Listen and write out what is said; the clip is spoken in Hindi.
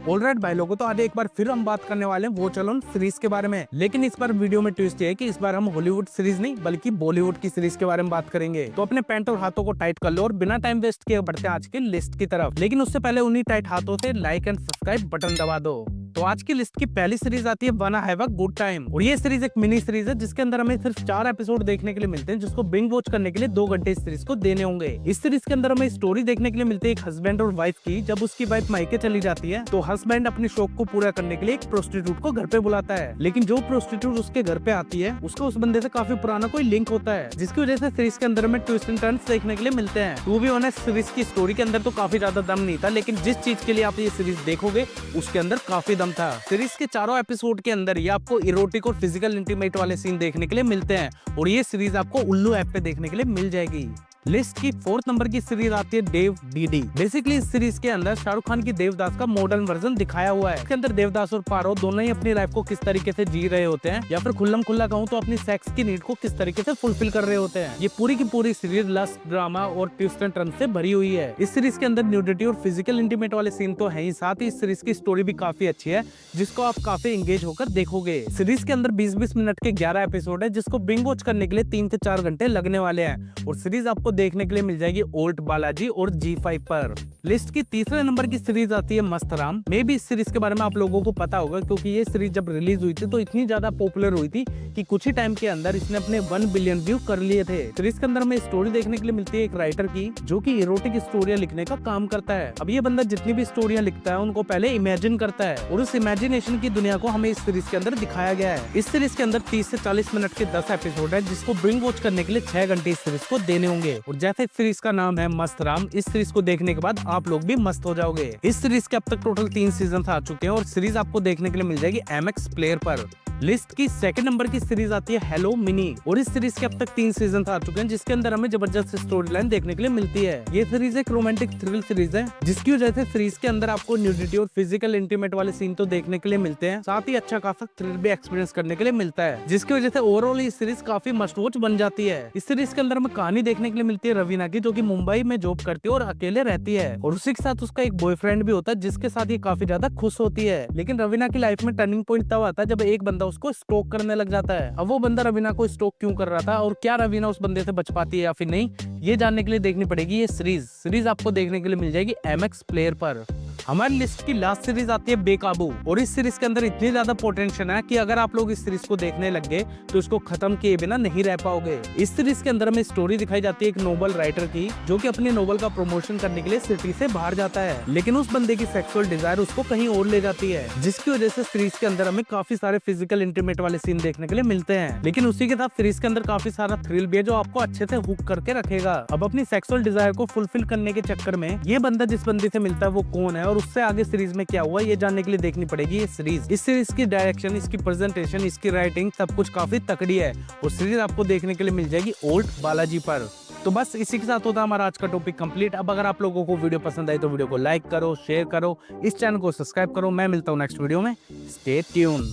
ऑलराइट भाई लोगों, तो आज एक बार फिर हम बात करने वाले हैं वो चलो सीरीज के बारे में। लेकिन इस बार वीडियो में ट्विस्ट है कि इस बार हम हॉलीवुड सीरीज नहीं बल्कि बॉलीवुड की सीरीज के बारे में बात करेंगे। तो अपने पैंट और हाथों को टाइट कर लो और बिना टाइम वेस्ट किए बढ़ते हैं आज की लिस्ट की तरफ। लेकिन उससे पहले उन्हीं टाइट हाथों से लाइक एंड सब्सक्राइब बटन दबा दो। तो आज की लिस्ट की पहली सीरीज आती है one have a good time, और ये सीरीज एक मिनी सीरीज है जिसके अंदर हमें सिर्फ 4 एपिसोड देखने के लिए मिलते हैं, जिसको बिंग वॉच करने के लिए 2 घंटे इस सीरीज को देने होंगे। इस सीरीज के अंदर हमें स्टोरी देखने के लिए मिलती है एक हस्बैंड और वाइफ की। जब उसकी वाइफ मायके चली जाती है तो हस्बैंड अपने शौक को पूरा करने के लिए एक प्रोस्टिट्यूट को घर पे बुलाता है। लेकिन जो प्रोस्टिट्यूट उसके घर पे आती है उसका उस बंदे से काफी पुराना कोई लिंक होता है, जिसकी वजह से सीरीज के अंदर हमें ट्विस्ट एंड टर्न्स देखने के लिए मिलते हैं। टू बी ऑनेस्ट, सीरीज की स्टोरी के अंदर तो काफी ज्यादा दम नहीं था, लेकिन जिस चीज के लिए आप ये सीरीज देखोगे उसके अंदर काफी दम था। सीरीज के चारों एपिसोड के अंदर ये आपको इरोटिक और फिजिकल इंटीमेट वाले सीन देखने के लिए मिलते हैं, और ये सीरीज आपको उल्लू ऐप पे देखने के लिए मिल जाएगी। लिस्ट की 4th नंबर की सीरीज आती है देव डीडी। बेसिकली इस सीरीज के अंदर शाहरुख खान की देवदास का मॉडर्न वर्जन दिखाया हुआ है। इसके अंदर देवदास और पारो दोनों ही अपनी लाइफ को किस तरीके से जी रहे होते हैं, या फिर खुल्लम खुल्ला कहूँ तो अपनी सेक्स की नीड को किस तरीके से फुलफिल कर रहे होते हैं। ये पूरी की पूरी सीरीज लस्ट, ड्रामा और ट्विस्ट एंड टर्न से भरी हुई है। इस सीरीज के अंदर न्यूडिटी और फिजिकल इंटीमेट वाले सीन तो है ही, साथ ही इस सीरीज की स्टोरी भी काफी अच्छी है जिसको आप काफी एंगेज होकर देखोगे। सीरीज के अंदर 20-20 मिनट के 11 एपिसोड है जिसको बिंग वॉच करने के लिए 3 से 4 घंटे लगने वाले हैं, और सीरीज आपको देखने के लिए मिल जाएगी ओल्ड बालाजी और G5 पर। लिस्ट की तीसरे नंबर की सीरीज आती है मस्त राम। मे भी इस सीरीज के बारे में आप लोगों को पता होगा क्योंकि ये सीरीज जब रिलीज हुई थी तो इतनी ज्यादा पॉपुलर हुई थी कि कुछ ही टाइम के अंदर इसने अपने 1 बिलियन व्यू कर लिए थे। सीरीज के अंदर हमें स्टोरी देखने के लिए मिलती है एक राइटर की जो कि इरोटिक स्टोरियां लिखने का काम करता है। अब ये बंदा जितनी भी स्टोरियां लिखता है उनको पहले इमेजिन करता है, और उस इमेजिनेशन की दुनिया को हमें इस सीरीज के अंदर दिखाया गया है। इस सीरीज के अंदर 30 से 40 मिनट के 10 एपिसोड है जिसको बिंग वॉच करने के लिए 6 घंटे इस सीरीज को देने होंगे। और जैसे सीरीज का नाम है मस्त राम, इस सीरीज को देखने के बाद आप लोग भी मस्त हो जाओगे। इस सीरीज के अब तक टोटल 3 सीजन आ चुके हैं और सीरीज आपको देखने के लिए मिल जाएगी MX प्लेयर पर। लिस्ट की 2nd नंबर की सीरीज आती है हेलो मिनी, और इस सीरीज के अब तक 3 सीजन आ चुके हैं जिसके अंदर हमें जबरदस्त स्टोरी लाइन देखने के लिए मिलती है। ये सीरीज एक रोमांटिक थ्रिल सीरीज है जिसकी वजह से सीरीज के अंदर आपको न्यूडिटी और फिजिकल इंटीमेट वाले सीन तो देखने के लिए मिलते हैं, साथ ही अच्छा खासा थ्रिल भी एक्सपीरियंस करने के लिए मिलता है, जिसकी वजह से ओवरऑल ये सीरीज काफी मस्ट वॉच बन जाती है। इस सीरीज के अंदर हमें कहानी देखने के लिए मिलती है रवीना की, जो की मुंबई में जॉब करती है और अकेले रहती है, और उसी के साथ उसका एक बॉयफ्रेंड भी होता है जिसके साथ ये काफी ज्यादा खुश होती है। लेकिन रवीना की लाइफ में टर्निंग पॉइंट तब आता है जब एक बंदा उसको स्टॉक करने लग जाता है। अब वो बंदा रवीना को स्टॉक क्यों कर रहा था और क्या रवीना उस बंदे से बच पाती है या फिर नहीं, ये जानने के लिए देखनी पड़ेगी ये सीरीज आपको देखने के लिए मिल जाएगी MX प्लेयर पर। हमारी लिस्ट की लास्ट सीरीज आती है बेकाबू, और इस सीरीज के अंदर इतनी ज्यादा पोटेंशियल है कि अगर आप लोग इस सीरीज को देखने लग गए तो इसको खत्म किए बिना नहीं रह पाओगे। इस सीरीज के अंदर हमें स्टोरी दिखाई जाती है एक नोबल राइटर की जो कि अपने नोबल का प्रमोशन करने के लिए सिटी से बाहर जाता है, लेकिन उस बंदे की सेक्सुअल डिजायर उसको कहीं और ले जाती है, जिसकी वजह से सीरीज के अंदर हमें काफी सारे फिजिकल इंटीमेट वाले सीन देखने के लिए मिलते हैं। लेकिन उसी के साथ सीरीज के अंदर काफी सारा थ्रिल भी है जो आपको अच्छे से हुक करके रखेगा। अब अपनी सेक्सुअल डिजायर को फुलफिल करने के चक्कर में ये बंदा जिस बंदी से मिलता है वो कौन है और उससे आगे सीरीज में क्या हुआ, ये जानने के लिए देखनी पड़ेगी ये सीरीज। इस सीरीज की डायरेक्शन, इसकी प्रेजेंटेशन, इसकी राइटिंग सब कुछ काफी तकड़ी है, और सीरीज आपको देखने के लिए मिल जाएगी ओल्ड बालाजी पर। तो बस इसी के साथ होता है हमारा आज का टॉपिक कंप्लीट। अब अगर आप लोगों को वीडियो पसंद आई तो वीडियो को लाइक करो, शेयर करो, इस चैनल को सब्सक्राइब करो। मैं मिलता हूँ नेक्स्ट वीडियो में। Stay tune.